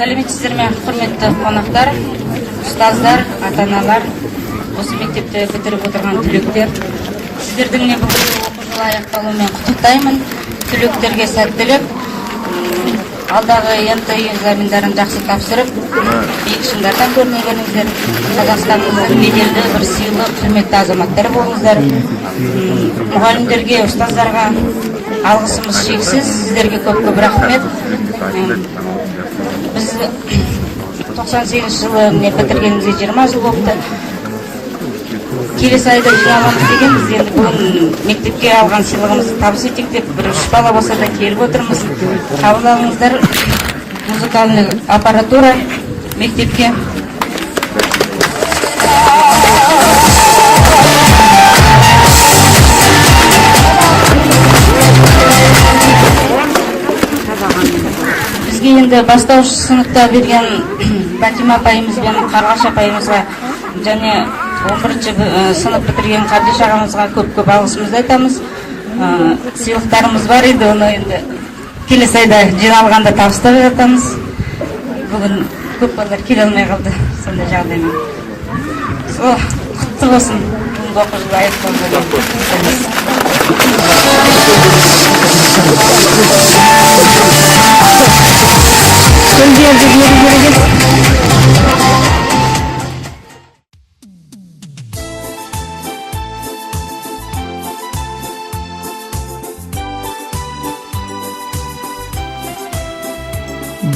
Сәлеметсіздер ме, құрметті қонақтар, ұстаздар, ата-аналар, осы мектепті бітіріп отырған түлектер. Сіздердің бүгінгі оқу жылы аяқталуымен құттықтаймын. Түлектерге сәттілік, алдағы НТ экзамендерін жақсы тапсырып, биік шыңдардан көрмегеніңіздер, Қазақстанымыздың беделді бір сыйлы, құрметті азаматтары болыңыздар. Мұғалімдерге, ұстаздарға алғысымыз шексіз, сіздерге көп-көп рахмет. Біз 98 жылы бітіргенімізге 20 жыл болыпты. Келесі айда жиналамыз деген, біз енді бүгін мектепке алған сыйлығымызды табыс етейік деп, бір 3 бала болса да келіп отырмыз. Қабыл алыңыздар, музыкальный аппаратура мектепке. Бізге енді бастауыш сыныпта берген Батима апайымыз бен Қарғаш апайымызға және 11-ші сынып бітірген Қабдеш ағамызға көп-көп алғысымызды айтамыз. Сыйлықтарымыз бар еді, оны енді келесі айда жиналғанда табыстап жатамыз. Бүгін көп балалар келе алмай қалды, сондай жағдаймен. Құтты болсын, бүгінгі оқу жылы аяқталды.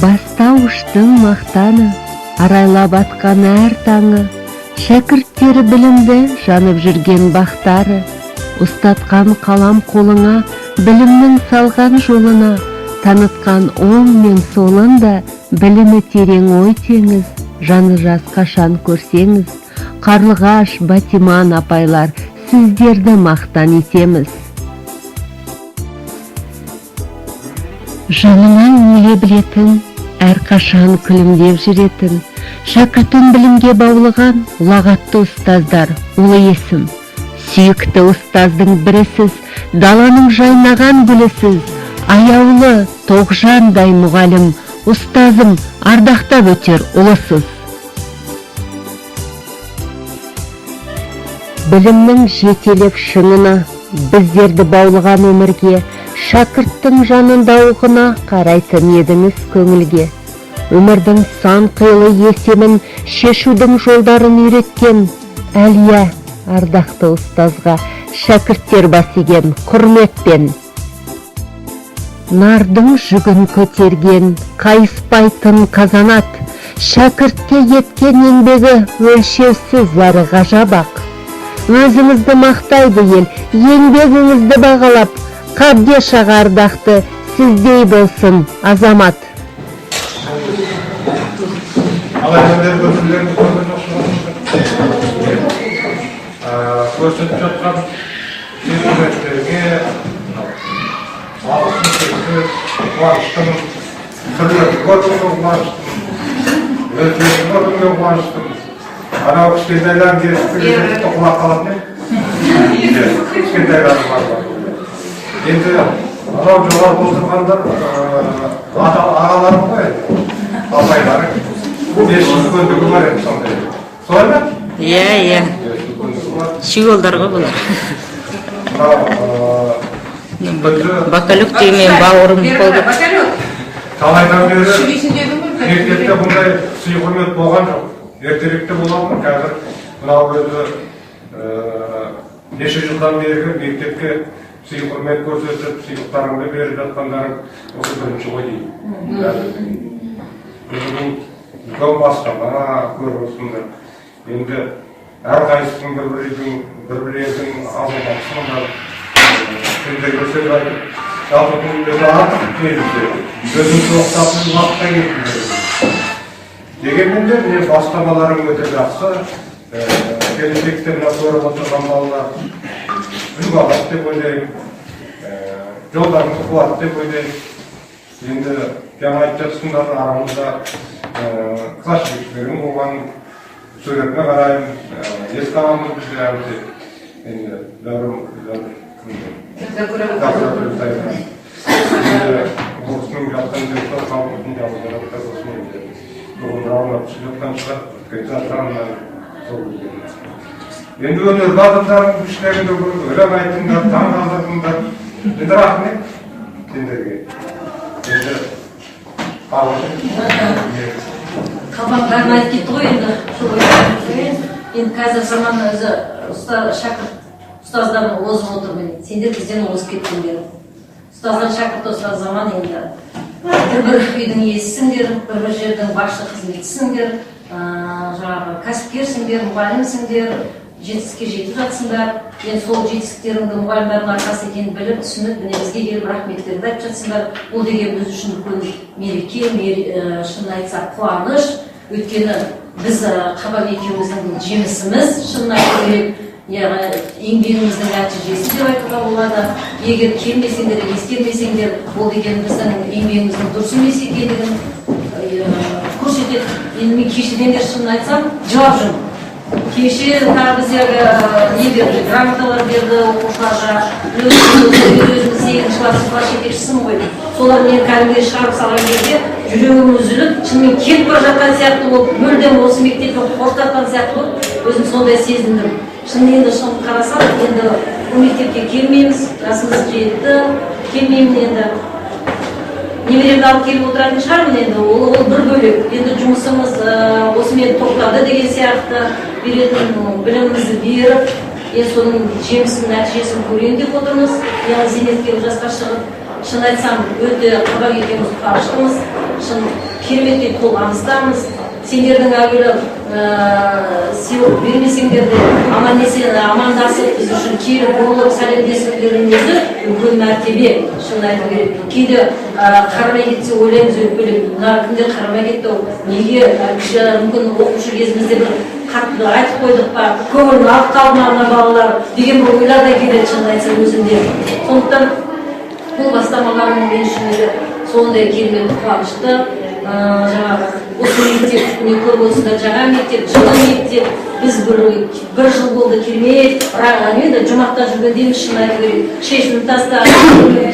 Бастауыштың мақтаны, арайлап атқан әр таңы, шәкірттері білімді жанып жүрген бақтары, ұстатқан қалам қолыңа, білімнің салған жолына, танытқан оң мен солын да, білімі терең ой теңіз, жаны жас қашан көрсеңіз, Қарлығаш, Батиман апайлар, сіздерді мақтан етеміз. Жанынан өле білетін, әрқашан күлімдеп жүретін, шәкіртін білімге баулыған ұлағатты ұстаздар, ұлы есім. Сүйікті ұстаздың бірісіз, даланың жайнаған гүлісіз, аяулы, тоғжандай мұғалім, ұстазым ардақтап өтер ұлысыз. Білімнің жетелік шыңына, біздерді баулыған өмірге, шәкірттің жанында оқына қарайтын едіңіз көңілге. Өмірдің сан қилы есемін, шешудің жолдарын үйреткен, әлия ардақты ұстазға шәкірттер басиген құрметпен. Нардың жүгін көтерген, қайыспайтын қазанат, шәкіртке еткен еңбегі өлшеусіз лары ғажабақ. Өзіңізді мақтайды ел, еңбегіңізді бағалап, Қабдеш аға ардақты, сіздей болсын азамат. Көрсетіп жатқан студенттерге алғысым шексіз, қуаныштымын. Түрлерді көргенге қуаныштымын. Өзгерді көргенге қуаныштымын. Анау кішкентайларын келіп құлақ қалатын еді. Кішкентайларын бар. Енді анау жоғарғы отырғандар ағаларым ғой, апайлары. 500 күндігі бар еді сондай. Солай ма? Иә. Шүйолдар ғой бұлар. Бакалюк деймен бауырым болды. Талайдан бері мектепте бұндай сый құрмет болған жоқ. Ертеректе болған, қазір мынау өзі неше жылдан бергі мектепке сый құрмет көрсетіп, сыйлықтарыңды беріп жатқандарың осы бірінші ғой деймін. Біздің үлкен бастама көріп отырсыңдар. Енді әрқайсының бір-бірлердің азаматсыңдар. Сендер көрсек айтып, жалпы күнде артық келімде, өзіңді оқытатын уақытта кетіңдер. Дегенмен де мен бастамаларым өте жақсы. Келешекте мына көріп отырған балалар үлгі алады деп ойлаймын. Жолдарыңыз қуат деп ойлаймын. Енді жаңа айтып жатсыңдар, арамызда класс жетекшілерің болған, суретіне қараймын, еске аламыз бізде әлбетте. Енді Закура. Бүгін аунап шығып жатқан шығар. Өйткені жанынан сол деген. Енді өнерді адамдардың күштерінде өлең айтыңдар, таң қалдырдыңдар. Енді рахмет сендерге. Енді Қабағдарын айтып кетті ғой енді. Енді қазір заман өзі шәкірт ұстаздардың озып отырмын. Сендер бізден озып кеттіңдер. Ұстаздан шәкірт осылар заман енді. Бір үйдің иесісіңдер, бір жердің басшы қызметісіңдер, жаңағы кәсіпкерсіңдер, мұғалімсіңдер, жетістікке жетіп жатсыңдар. Енді сол жетістіктеріңді мұғалімдердің арқасы екенін біліп, түсініп, міне бізге келіп рахметтеріңді айтып жатсыңдар. Бұл деген біз үшін үлкен мереке, шынын айтсақ қуаныш. Өйткені біз Қабақ екеуміздің жемісіміз, шынын айту керек. Еңбегіміздің нәтижесі деп айтуға болады. Егер келмесеңдер, ескермесеңдер, бұл деген біздің еңбегіміздің дұрыс емес екендігін көрсетеді. Енді мен кешеден бері шынын айтсам, жылап жүрмін. Кеше тағы біздерге грамоталар берді оқушыларға. Өзіміз 8-ші класс жетекшісімін ғой. Солар мен кәдімгідей шығарып салған кезде жүрегім үзіліп, шынымен кетіп бара жатқан сияқты болып, мүлдем осы мектепті қоштатқан сияқты болып, өзім сондай сезіндім. Шын енді шын қарасам, енді бұл мектепке келмейміз, жасымыз жетті, келмеймін енді. Немеремді алып келіп отыратын шығармын енді, ол бір бөлек. Енді жұмысымыз осымен тоқтады деген сияқты, беретін білімімізді беріп, соның жемісін, нәтижесін көрейін деп отырмыз. Яғни зейнеткерлік жасқа шығып, шын айтсам, өте Қабақ екеуміз қуаныштымыз, шын кереметтей толғаныстамыз. Сендердің әуелі сыйлық бермесеңдер де амандасып, біз үшін келіп болып сәлемдесулердің өзі үлкен мәртебе, шын айту керек. Кейде қарамай кетсе ойлаймыз өтпелеп, мына кімдер қарамай кетті, неге мүмкін оқушы кезімізде бір қатты айтып қойдық па, көңілін алып қалды ма балалар деген бір ойлар да келеді, шын айтсам өзімде. Сондықтан бұл бастамаларының мен үшін сондай керемет қуанышты. Жаңағы осы мектеп не көп болсында жаңа мектеп, жылы мектеп, біз бір жыл болды керемет, бірақ енді жұмақта жүргендейміз, шын айту керек. Шешініп тастап,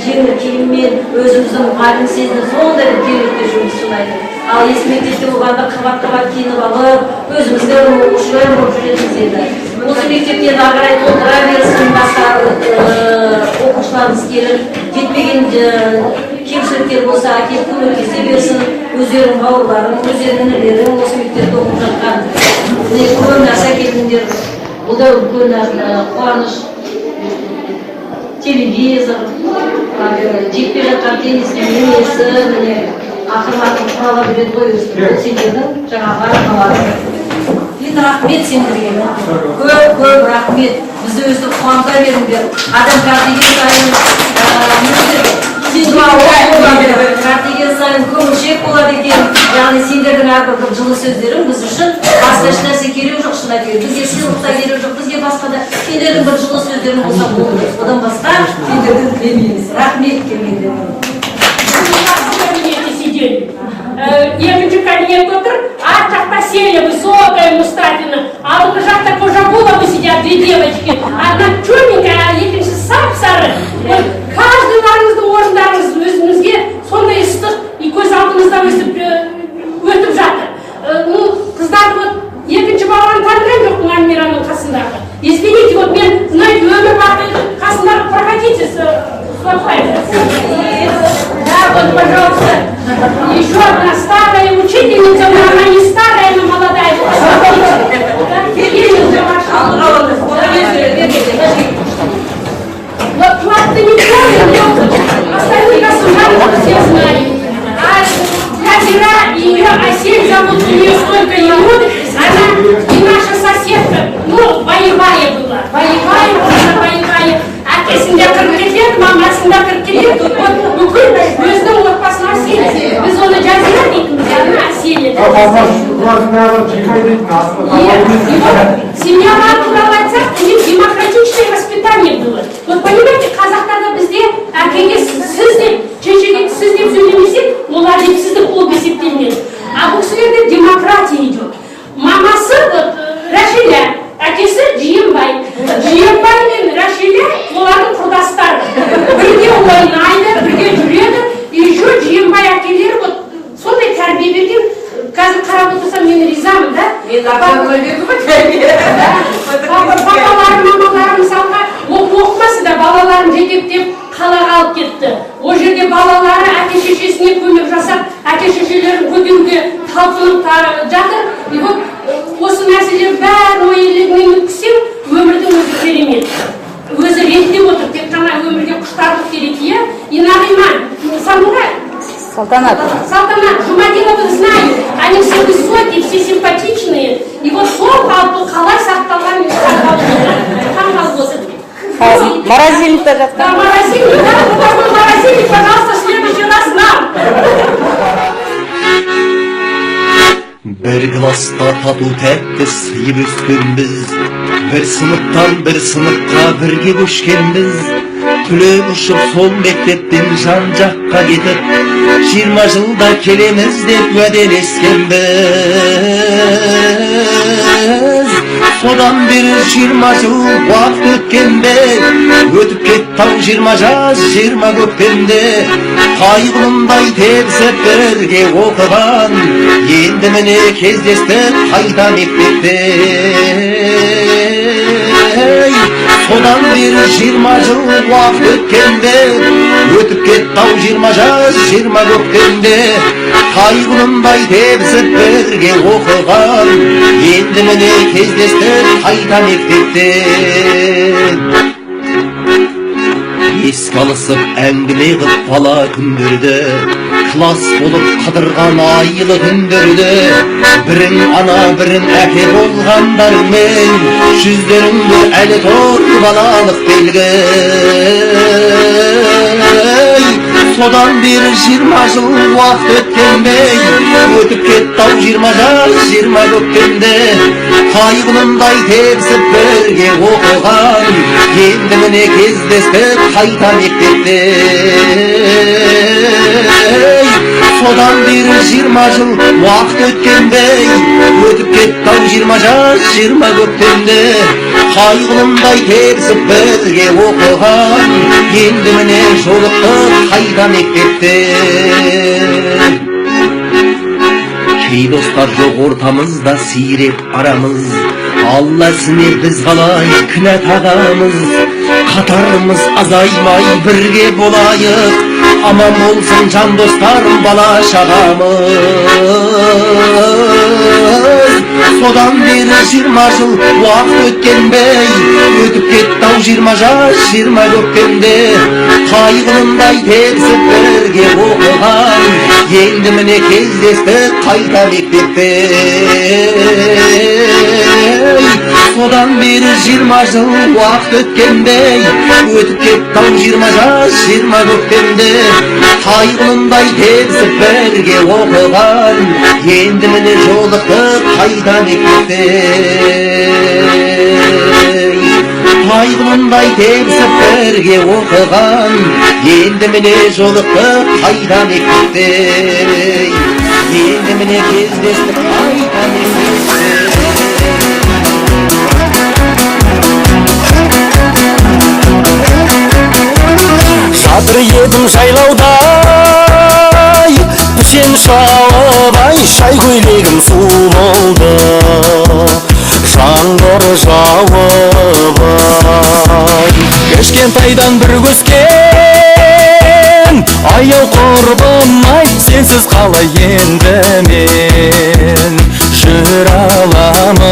жеңіл киіммен өзіміздің мұғалім сезініп, сондай бір кереметте жүрміз, шын айту. Ал ескі мектепте болғанда қабат-қабат киініп алып, өзімізге оқушылар болып жүретінбіз енді. Осы мектепте ары қарай толтыра берсін, басқа оқушыларымыз келіп, жетпеген кемшіліктер болса, әкеліп көмектесе берсін, өздерінің бауырларын, өздерінің інілерін осы мектепте оқып жатқан. Көп нәрсе әкелдіңдер, бұл да үлкен қуаныш. Телевизор, жетпей жатқан теннистің енесі, ақырматын құрала береді ғой өзі. Бұл сендердің жаңағы арқаларың. Енді рахмет сендерге. Көп рахмет. Бізді өстіп қуанта беріңдер. Адам картеген сайын көңілшек болады екен. Яғни сендердің әрбір жылы сөздерің біз үшін басқа еш нәрсе керек жоқ, шын айту керек. Бізге сыйлықта керек жоқ, бізге басқа да сендердің бір жылы сөздерің болса болды. Одан басқа сендерді тілемейміз. Рахмет келгендеріңе. Екінші кабинет отыр, ар жақта Селя высокая, Мустафина, алдыңғы жақта Кожагулова сидят, две девочки. Одна черненькая, а екінші сап-сары. Каждыларыңыздың орындарыңыз өзіңізге сондай ыстық и көз алдыңызда өтіп жатыр. Қыздарды екінші баланы таныған жоқпын Альмираның қасындағы. Извините, вот мен, знаете, өмір бақи қасындағы проходите, да, вот, пожалуйста, еще одна старая учительница, но она не старая, но молодая. Вот плат-то не понял, остальные государства все знают. А Назира, ее Асель зовут, у нее столько имен, она и наша соседка, ну, боевая была, боевая. Әкесінде 40 лет, мамасында 40 лет, вот бүкіл өзінің отбасына Асель. Біз оны Жазира дейтінбіз, она Асель. Семьялар туралы айтсақ, у них демократичное воспитание было. Вот понимаете, қазақтарда бізде әкеге сіз деп, шешеге сіз деп сөйлемесек, олар сізді қол есептелмеді. А бұл кісілерде демократия идет. Мамасы Рашиля, әкесі Жиенбай. Жиенбай мен Рашиля олардың құрдастары. Бірге ойнайды, бірге жүреді. И еще Жиенбай әкелері сондай тәрбие берген. Қазір қарап Бабаларым, мамаларым мысалға оқымасы да балаларын жетектеп қалаға алып кетті. Ол жерде балалары әке шешесіне көмек жасап, әке шешелерін көтеруге талпынып жатыр. И вот осы мәселелер бәрін ой елегінен өткізсең, өмірдің өзі керемет. Өзі реттеп отыр, тек қана өмірге құштарлық керек, иә? И Нағима, Салтанат. Салтанат, Жумадиновых знаю, они все высокие, все симпатичные. И вот сол қалай сақталған Морозильник-то жатқан. Да, морозильник, да, вот такой морозильник, пожалуйста, в следующий раз нам. Bir klasta tatu tәтті сыйып өскенбіз, бір сыныптан бір сыныпқа бірге көшкенбіз. Түлеп ұшып сол мектептен жан жаққа кетіп, 20 жылда келеміз деп уәделескенбіз. Содан бері 20 жыл уақыт өткенде, өтіп кетті-ау 20 жаз, 20 көктемде. Қайғылымдай тебісіп бірге оқыған, енді міне кездестік қайта мектепте. Содан бері 20 жыл уақыт өткенде, өтіп кетті-ау 20 жаз, 20 көктемде. Қайғылымдай тебісіп бірге оқыған, енді міне кездестік қайта мектепте. Еске алысып әңгіме қып бала күндерді, класс болып қыдырған айлы күндерді. Бірің ана, бірің әке болғандармен, жүздеріңде әлі тұр балалық белгі. Содан бері 20 жыл уақыт өткенде, өтіп кетті-ау 20 жаз, 20 көктемде. Қайғылымдай тебісіп бірге оқыған, енді міне кездестік қайта мектепте. Содан бері 20 жыл уақыт өткенде, өтіп кетті-ау 20 жаз, 20 көктемде. Қайғылымдай тебісіп бірге оқыған, енді міне жолықтық қайта мектепте. Кей достар жоқ ортамызда сиреп арамыз, Алласыне біз қалай кінә тағамыз. Қатарымыз азаймай бірге болайық, аман болсын жан достарым бала шағамыз. Содан бері 20 жыл уақыт өткенбей, өтіп кетті-ау 20 жаз, 20 көктемде. Қайғылымдай тебісіп бірге оқыған, енді міне кездестік қайта мектепте. Содан бері 20 жыл уақыт өткенбей, өтіп кетті-ау 20 жаз, 20 көктемде. Қайғылымдай тебісіп бірге оқыған, енді міне жолықтық қайта мектепте. Қайғылымдай тебісіп бірге оқыған, енді міне жолықтық қайта мектепте. Енді міне кездестік қайта мектепте. Жатыр едім жайлаудай, пішен шалабай, шай көйлегім су болды. Жаңбыр жауып ай, кішкентайдан бір өскен, аяу құрбым айт, сенсіз қалай енді мен жүре аламын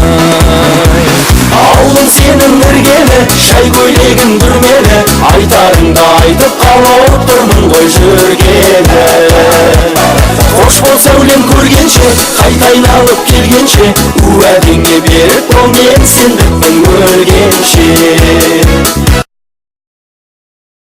ай. Ауылым сенің іргелі, шай көйлегің бүрмелі, айтарыңды айтып қалып тұрмын ғой жүргелі. Қош бол сәулем көргенше, қайта айналып келгенше, уәдеңе беріп ол мен сендікпін өлгенше.